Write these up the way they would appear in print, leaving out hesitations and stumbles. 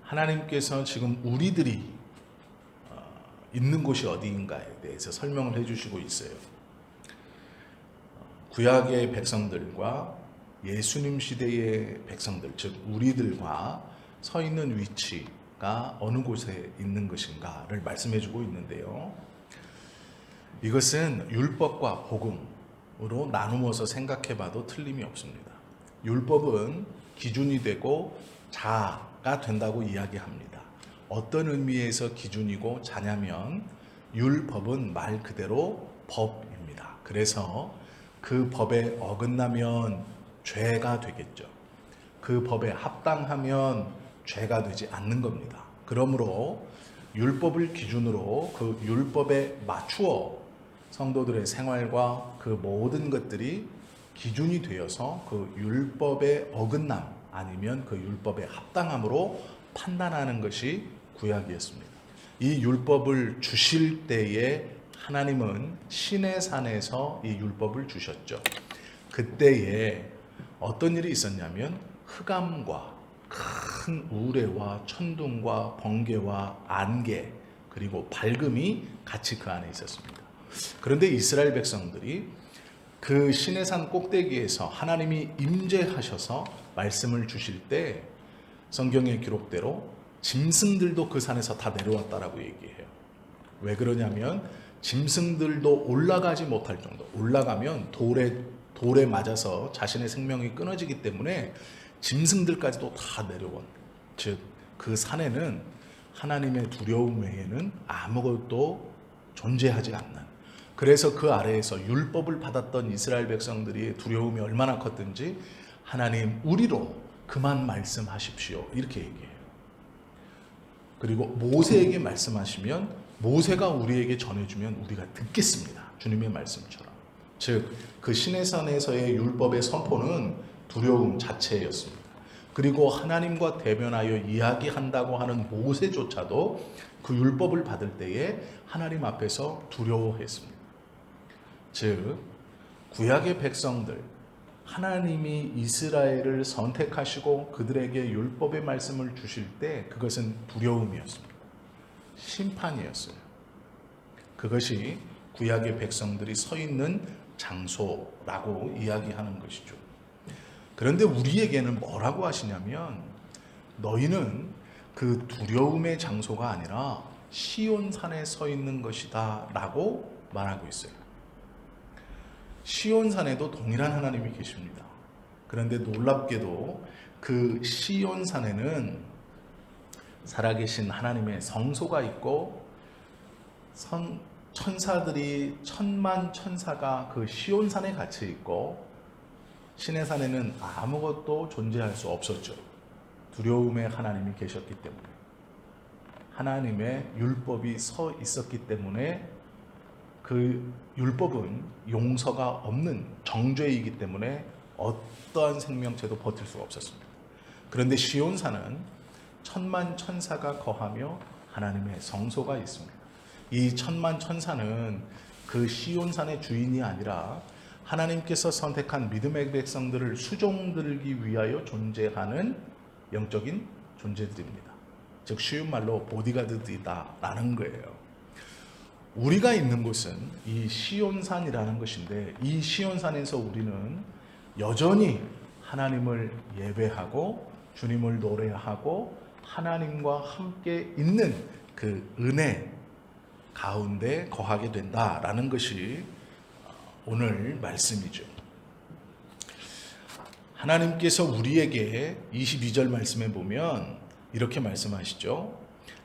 하나님께서 지금 우리들이 있는 곳이 어디인가에 대해서 설명을 해주시고 있어요. 구약의 백성들과 예수님 시대의 백성들, 즉 우리들과 서 있는 위치가 어느 곳에 있는 것인가를 말씀해주고 있는데요. 이것은 율법과 복음으로 나누어서 생각해봐도 틀림이 없습니다. 율법은 기준이 되고 자가 된다고 이야기합니다. 어떤 의미에서 기준이고 자냐면 율법은 말 그대로 법입니다. 그래서 그 법에 어긋나면 죄가 되겠죠. 그 법에 합당하면 죄가 되지 않는 겁니다. 그러므로 율법을 기준으로 그 율법에 맞추어 성도들의 생활과 그 모든 것들이 기준이 되어서 그 율법의 어긋남 아니면 그 율법의 합당함으로 판단하는 것이 구약이었습니다. 이 율법을 주실 때에 하나님은 시내 산에서 이 율법을 주셨죠. 그때에 어떤 일이 있었냐면 흑암과 큰 우레와 천둥과 번개와 안개 그리고 밝음이 같이 그 안에 있었습니다. 그런데 이스라엘 백성들이 그 시내산 꼭대기에서 하나님이 임재하셔서 말씀을 주실 때 성경의 기록대로 짐승들도 그 산에서 다 내려왔다라고 얘기해요. 왜 그러냐면 짐승들도 올라가지 못할 정도, 올라가면 돌에 맞아서 자신의 생명이 끊어지기 때문에 짐승들까지도 다 내려온, 즉 그 산에는 하나님의 두려움 외에는 아무것도 존재하지 않는, 그래서 그 아래에서 율법을 받았던 이스라엘 백성들이 두려움이 얼마나 컸든지 하나님 우리로 그만 말씀하십시오 이렇게 얘기해요. 그리고 모세에게 말씀하시면 모세가 우리에게 전해주면 우리가 듣겠습니다. 주님의 말씀처럼. 즉 그 시내산에서의 율법의 선포는 두려움 자체였습니다. 그리고 하나님과 대면하여 이야기한다고 하는 모세조차도 그 율법을 받을 때에 하나님 앞에서 두려워했습니다. 즉 구약의 백성들, 하나님이 이스라엘을 선택하시고 그들에게 율법의 말씀을 주실 때 그것은 두려움이었습니다. 심판이었어요. 그것이 구약의 백성들이 서 있는 장소라고 이야기하는 것이죠. 그런데 우리에게는 뭐라고 하시냐면 너희는 그 두려움의 장소가 아니라 시온산에 서 있는 것이다 라고 말하고 있어요. 시온산에도 동일한 하나님이 계십니다. 그런데 놀랍게도 그 시온산에는 살아계신 하나님의 성소가 있고 천사들이 천만 천사가 그 시온산에 갇혀 있고 시내산에는 아무것도 존재할 수 없었죠. 두려움의 하나님이 계셨기 때문에, 하나님의 율법이 서 있었기 때문에 그 율법은 용서가 없는 정죄이기 때문에 어떠한 생명체도 버틸 수가 없었습니다. 그런데 시온산은 천만 천사가 거하며 하나님의 성소가 있습니다. 이 천만 천사는 그 시온산의 주인이 아니라 하나님께서 선택한 믿음의 백성들을 수종들기 위하여 존재하는 영적인 존재들입니다. 즉 쉬운 말로 보디가드들이다라는 거예요. 우리가 있는 곳은 이 시온산이라는 것인데 이 시온산에서 우리는 여전히 하나님을 예배하고 주님을 노래하고 하나님과 함께 있는 그 은혜 가운데 거하게 된다라는 것이 오늘 말씀이죠. 하나님께서 우리에게 22절 말씀에 보면 이렇게 말씀하시죠.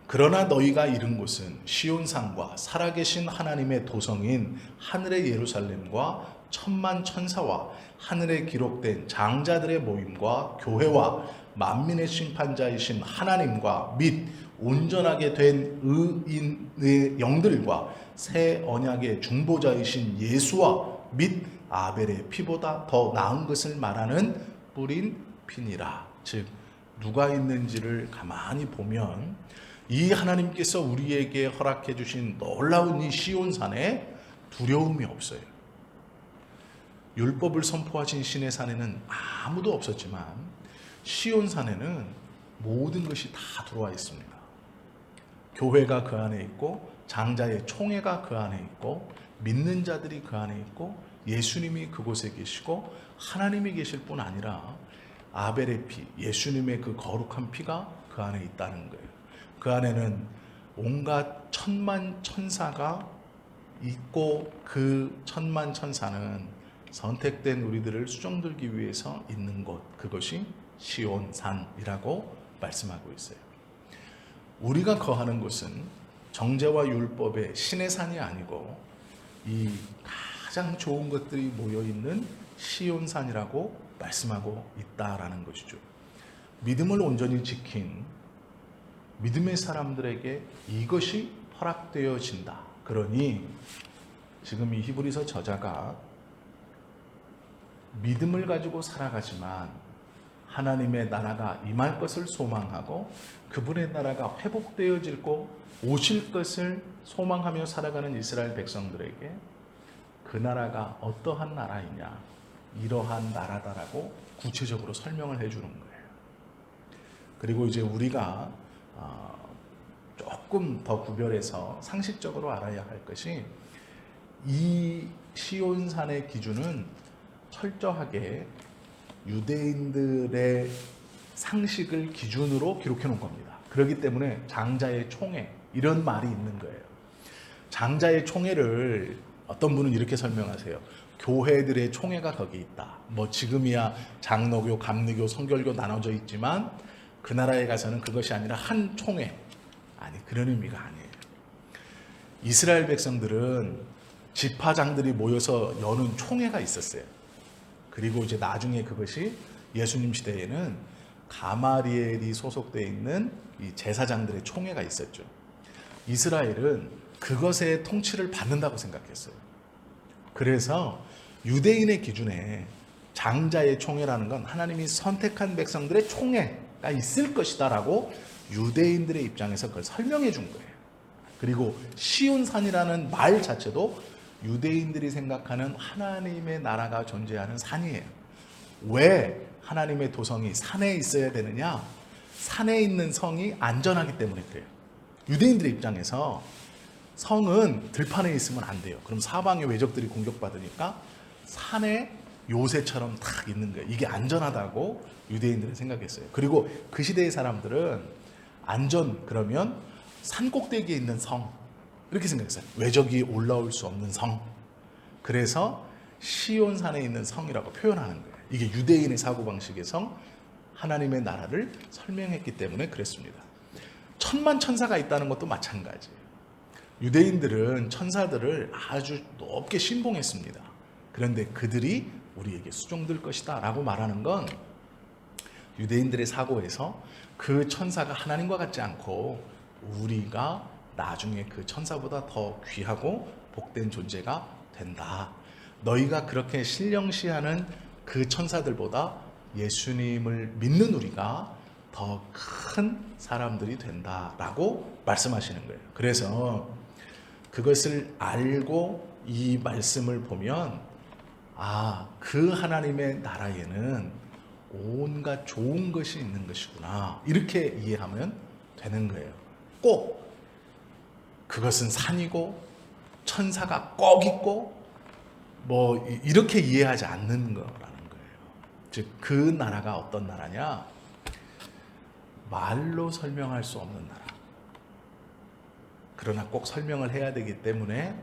그러나 너희가 이른 곳은 시온산과 살아계신 하나님의 도성인 하늘의 예루살렘과 천만 천사와 하늘에 기록된 장자들의 모임과 교회와 만민의 심판자이신 하나님과 및 온전하게 된 의인의 영들과 새 언약의 중보자이신 예수와 및 아벨의 피보다 더 나은 것을 말하는 뿌린 피니라. 즉 누가 있는지를 가만히 보면 이 하나님께서 우리에게 허락해 주신 놀라운 이 시온산에 두려움이 없어요. 율법을 선포하신 시내산에는 아무도 없었지만 시온산에는 모든 것이 다 들어와 있습니다. 교회가 그 안에 있고 장자의 총회가 그 안에 있고 믿는 자들이 그 안에 있고 예수님이 그곳에 계시고 하나님이 계실 뿐 아니라 아벨의 피, 예수님의 그 거룩한 피가 그 안에 있다는 거예요. 그 안에는 온갖 천만 천사가 있고 그 천만 천사는 선택된 우리들을 수종들기 위해서 있는 곳, 그것이 시온산이라고 말씀하고 있어요. 우리가 거하는 곳은 정죄와 율법의 신의 산이 아니고 이 가장 좋은 것들이 모여있는 시온산이라고 말씀하고 있다라는 것이죠. 믿음을 온전히 지킨 믿음의 사람들에게 이것이 허락되어진다. 그러니 지금 이 히브리서 저자가 믿음을 가지고 살아가지만 하나님의 나라가 임할 것을 소망하고 그분의 나라가 회복되어지고 오실 것을 소망하며 살아가는 이스라엘 백성들에게 그 나라가 어떠한 나라이냐, 이러한 나라다라고 구체적으로 설명을 해주는 거예요. 그리고 이제 우리가 조금 더 구별해서 상식적으로 알아야 할 것이 이 시온산의 기준은 철저하게 유대인들의 상식을 기준으로 기록해 놓은 겁니다. 그렇기 때문에 장자의 총회 이런 말이 있는 거예요. 장자의 총회를 어떤 분은 이렇게 설명하세요. 교회들의 총회가 거기 있다. 뭐 지금이야 장로교, 감리교, 성결교 나눠져 있지만 그 나라에 가서는 그것이 아니라 한 총회. 아니, 그런 의미가 아니에요. 이스라엘 백성들은 지파장들이 모여서 여는 총회가 있었어요. 그리고 이제 나중에 그것이 예수님 시대에는 가마리엘이 소속되어 있는 이 제사장들의 총회가 있었죠. 이스라엘은 그것의 통치를 받는다고 생각했어요. 그래서 유대인의 기준에 장자의 총회라는 건 하나님이 선택한 백성들의 총회가 있을 것이다 라고 유대인들의 입장에서 그걸 설명해 준 거예요. 그리고 시온산이라는 말 자체도 유대인들이 생각하는 하나님의 나라가 존재하는 산이에요. 왜 하나님의 도성이 산에 있어야 되느냐? 산에 있는 성이 안전하기 때문에 그래요. 유대인들의 입장에서 성은 들판에 있으면 안 돼요. 그럼 사방의 외적들이 공격받으니까 산에 요새처럼 탁 있는 거예요. 이게 안전하다고 유대인들은 생각했어요. 그리고 그 시대의 사람들은 안전 그러면 산 꼭대기에 있는 성 이렇게 생각했어요. 외적이 올라올 수 없는 성. 그래서 시온산에 있는 성이라고 표현하는 거예요. 이게 유대인의 사고방식의 성, 하나님의 나라를 설명했기 때문에 그랬습니다. 천만 천사가 있다는 것도 마찬가지예요. 유대인들은 천사들을 아주 높게 신봉했습니다. 그런데 그들이 우리에게 수종될 것이다 라고 말하는 건 유대인들의 사고에서 그 천사가 하나님과 같지 않고 우리가 나중에 그 천사보다 더 귀하고 복된 존재가 된다. 너희가 그렇게 신령시하는 그 천사들보다 예수님을 믿는 우리가 더 큰 사람들이 된다라고 말씀하시는 거예요. 그래서 그것을 알고 이 말씀을 보면 그 하나님의 나라에는 온갖 좋은 것이 있는 것이구나. 이렇게 이해하면 되는 거예요. 꼭 그것은 산이고 천사가 꼭 있고 뭐 이렇게 이해하지 않는 거라는 거예요. 즉 그 나라가 어떤 나라냐? 말로 설명할 수 없는 나라. 그러나 꼭 설명을 해야 되기 때문에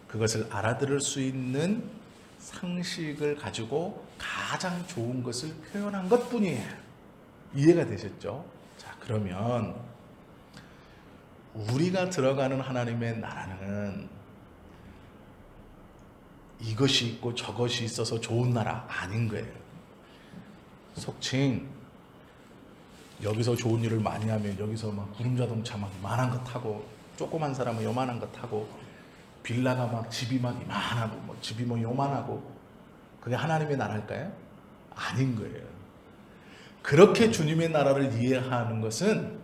그것을 알아들을 수 있는 상식을 가지고 가장 좋은 것을 표현한 것뿐이에요. 이해가 되셨죠? 자, 그러면 우리가 들어가는 하나님의 나라는 이것이 있고 저것이 있어서 좋은 나라 아닌 거예요. 속칭 여기서 좋은 일을 많이 하면 여기서 막 구름자동차 막 이만한 거 타고 조그만 사람은 요만한 거 타고 빌라가 막 집이 막 이만하고 뭐 집이 뭐 요만하고 그게 하나님의 나라일까요? 아닌 거예요. 그렇게 주님의 나라를 이해하는 것은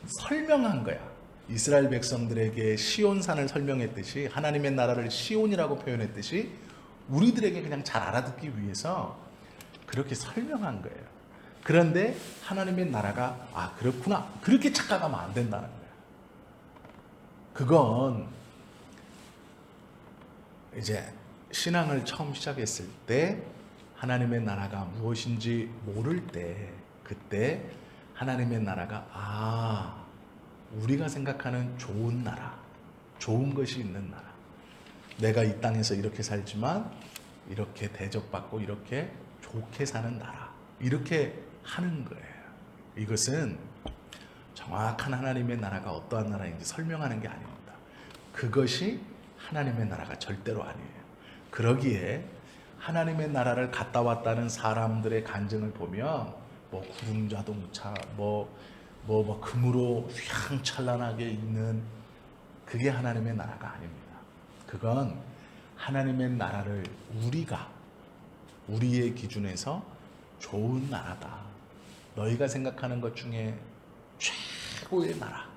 설명한 거야. 이스라엘 백성들에게 시온산을 설명했듯이 하나님의 나라를 시온이라고 표현했듯이 우리들에게 그냥 잘 알아듣기 위해서 그렇게 설명한 거예요. 그런데 하나님의 나라가 그렇구나 그렇게 착각하면 안 된다는 거예요. 그건 이제 신앙을 처음 시작했을 때 하나님의 나라가 무엇인지 모를 때 그때 하나님의 나라가 우리가 생각하는 좋은 나라, 좋은 것이 있는 나라, 내가 이 땅에서 이렇게 살지만 이렇게 대접받고 이렇게 좋게 사는 나라, 이렇게 하는 거예요. 이것은 정확한 하나님의 나라가 어떠한 나라인지 설명하는 게 아닙니다. 그것이 하나님의 나라가 절대로 아니에요. 그러기에 하나님의 나라를 갔다 왔다는 사람들의 간증을 보면 구름 자동차 금으로 휘황찬란하게 있는 그게 하나님의 나라가 아닙니다. 그건 하나님의 나라를 우리의 기준에서 좋은 나라다, 너희가 생각하는 것 중에 최고의 나라,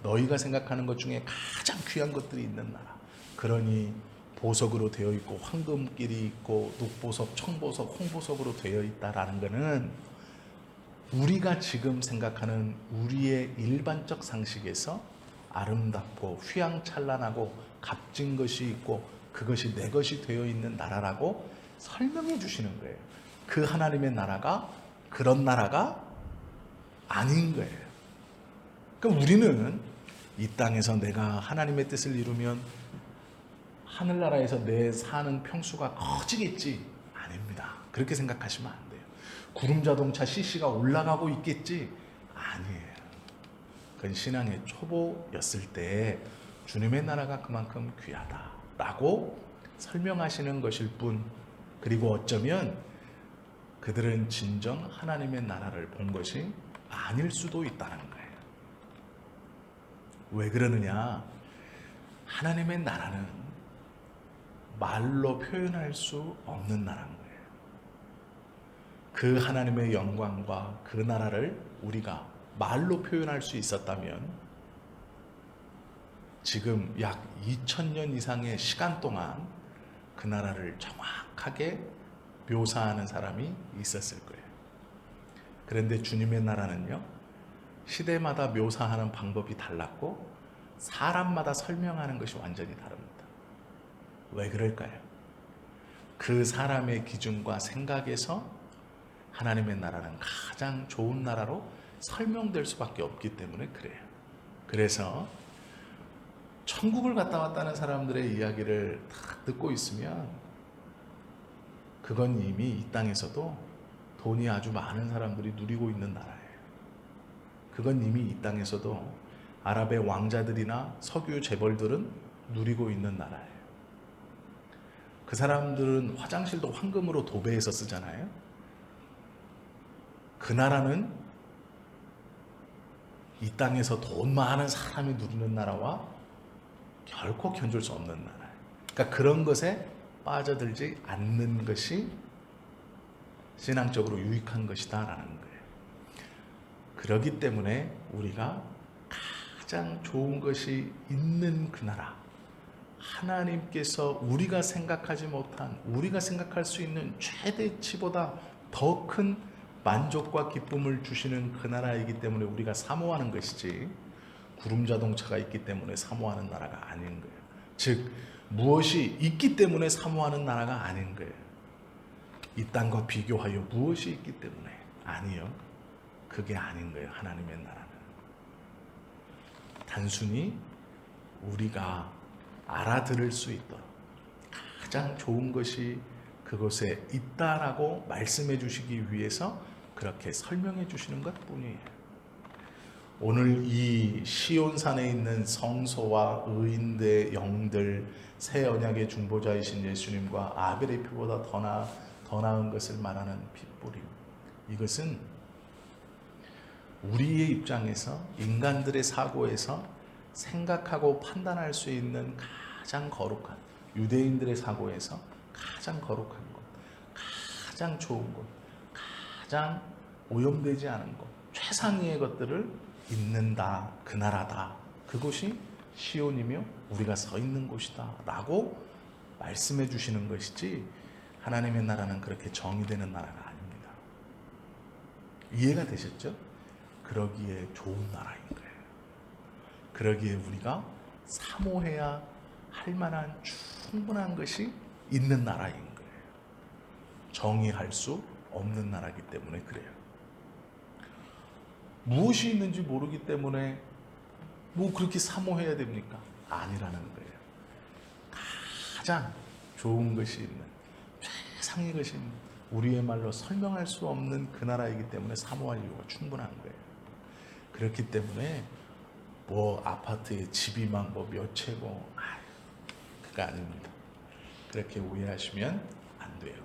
너희가 생각하는 것 중에 가장 귀한 것들이 있는 나라, 그러니 보석으로 되어 있고 황금길이 있고 녹보석, 청보석, 홍보석으로 되어 있다라는 것은 우리가 지금 생각하는 우리의 일반적 상식에서 아름답고 휘황찬란하고 값진 것이 있고 그것이 내 것이 되어 있는 나라라고 설명해 주시는 거예요. 그 하나님의 나라가 그런 나라가 아닌 거예요. 그러니까 우리는 이 땅에서 내가 하나님의 뜻을 이루면 하늘나라에서 내 사는 평수가 커지겠지? 아닙니다. 그렇게 생각하시면 안 돼요. 구름자동차 CC가 올라가고 있겠지? 아니에요. 그건 신앙의 초보였을 때 주님의 나라가 그만큼 귀하다라고 설명하시는 것일 뿐, 그리고 어쩌면 그들은 진정 하나님의 나라를 본 것이 아닐 수도 있다는 거예요. 왜 그러느냐? 하나님의 나라는 말로 표현할 수 없는 나라인 거예요. 그 하나님의 영광과 그 나라를 우리가 말로 표현할 수 있었다면 지금 약 2000년 이상의 시간 동안 그 나라를 정확하게 묘사하는 사람이 있었을 거예요. 그런데 주님의 나라는요, 시대마다 묘사하는 방법이 달랐고 사람마다 설명하는 것이 완전히 다릅니다. 왜 그럴까요? 그 사람의 기준과 생각에서 하나님의 나라는 가장 좋은 나라로 설명될 수밖에 없기 때문에 그래요. 그래서 천국을 갔다 왔다는 사람들의 이야기를 다 듣고 있으면 그건 이미 이 땅에서도 돈이 아주 많은 사람들이 누리고 있는 나라예요. 그건 이미 이 땅에서도 아랍의 왕자들이나 석유 재벌들은 누리고 있는 나라예요. 그 사람들은 화장실도 황금으로 도배해서 쓰잖아요. 그 나라는 이 땅에서 돈 많은 사람이 누리는 나라와 결코 견줄 수 없는 나라예요. 그러니까 그런 것에 빠져들지 않는 것이 신앙적으로 유익한 것이다라는 거예요. 그렇기 때문에 우리가 가장 좋은 것이 있는 그 나라, 하나님께서 우리가 생각하지 못한, 우리가 생각할 수 있는 최대치보다 더 큰 만족과 기쁨을 주시는 그 나라이기 때문에 우리가 사모하는 것이지, 구름자동차가 있기 때문에 사모하는 나라가 아닌 거예요. 즉 무엇이 있기 때문에 사모하는 나라가 아닌 거예요. 이 땅과 비교하여 무엇이 있기 때문에, 아니요, 그게 아닌 거예요. 하나님의 나라는 단순히 우리가 알아들을 수 있도록 가장 좋은 것이 그곳에 있다라고 말씀해 주시기 위해서 그렇게 설명해 주시는 것 뿐이에요. 오늘 이 시온산에 있는 성소와 의인의 영들, 새 언약의 중보자이신 예수님과 아벨의 피보다 더 나은 것을 말하는 핏불임, 이것은 우리의 입장에서, 인간들의 사고에서 생각하고 판단할 수 있는 가장 거룩한, 유대인들의 사고에서 가장 거룩한 것, 가장 좋은 것, 가장 오염되지 않은 것, 최상위의 것들을 있는다, 그 나라다, 그곳이 시온이며 우리가 서 있는 곳이다 라고 말씀해 주시는 것이지, 하나님의 나라는 그렇게 정의되는 나라가 아닙니다. 이해가 되셨죠? 그러기에 좋은 나라인 거예요. 그러기에 우리가 사모해야 할 만한 충분한 것이 있는 나라인 거예요. 정의할 수 없는 나라이기 때문에 그래요. 무엇이 있는지 모르기 때문에 뭐 그렇게 사모해야 됩니까? 아니라는 거예요. 가장 좋은 것이 있는, 최상의 것이 있는, 우리의 말로 설명할 수 없는 그 나라이기 때문에 사모할 이유가 충분한 거예요. 그렇기 때문에 뭐 아파트에 집이 막 뭐 몇 채고 그거 아닙니다. 그렇게 오해하시면 안 돼요.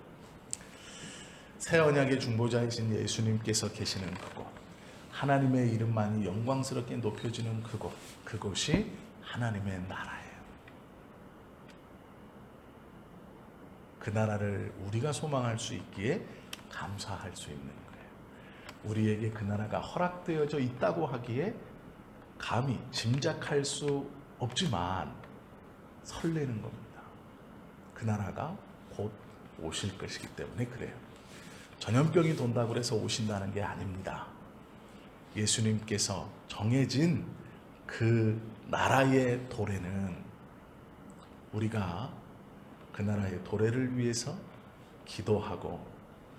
새 언약의 중보자이신 예수님께서 계시는 그곳, 하나님의 이름만이 영광스럽게 높여지는 그곳, 그곳이 하나님의 나라예요. 그 나라를 우리가 소망할 수 있기에 감사할 수 있는 거예요. 우리에게 그 나라가 허락되어져 있다고 하기에 감히 짐작할 수 없지만 설레는 겁니다. 그 나라가 곧 오실 것이기 때문에 그래요. 전염병이 돈다고 해서 오신다는 게 아닙니다. 예수님께서 정해진 그 나라의 도래는 우리가 그 나라의 도래를 위해서 기도하고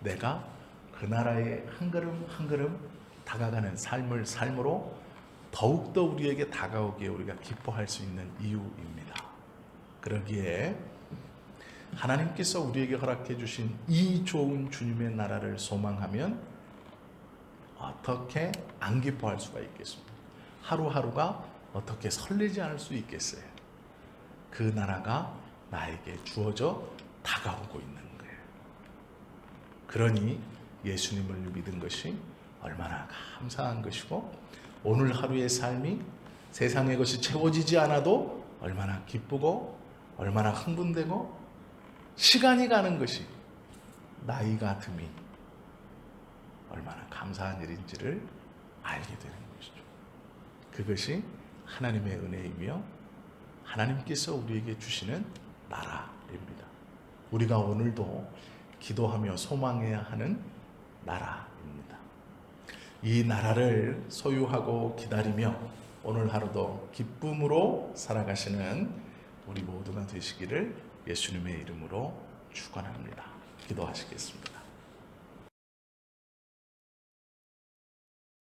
내가 그 나라에 한 걸음 한 걸음 다가가는 삶을 삶으로 더욱더 우리에게 다가오기에 우리가 기뻐할 수 있는 이유입니다. 그러기에 하나님께서 우리에게 허락해 주신 이 좋은 주님의 나라를 소망하면 어떻게 안 기뻐할 수가 있겠습니까? 하루하루가 어떻게 설레지 않을 수 있겠어요? 그 나라가 나에게 주어져 다가오고 있는 거예요. 그러니 예수님을 믿은 것이 얼마나 감사한 것이고 오늘 하루의 삶이 세상의 것이 채워지지 않아도 얼마나 기쁘고 얼마나 흥분되고 시간이 가는 것이 나이가 듦이 얼마나 감사한 일인지를 알게 되는 것이죠. 그것이 하나님의 은혜이며 하나님께서 우리에게 주시는 나라입니다. 우리가 오늘도 기도하며 소망해야 하는 나라입니다. 이 나라를 소유하고 기다리며 오늘 하루도 기쁨으로 살아가시는 우리 모두가 되시기를 예수님의 이름으로 축원합니다. 기도하시겠습니다.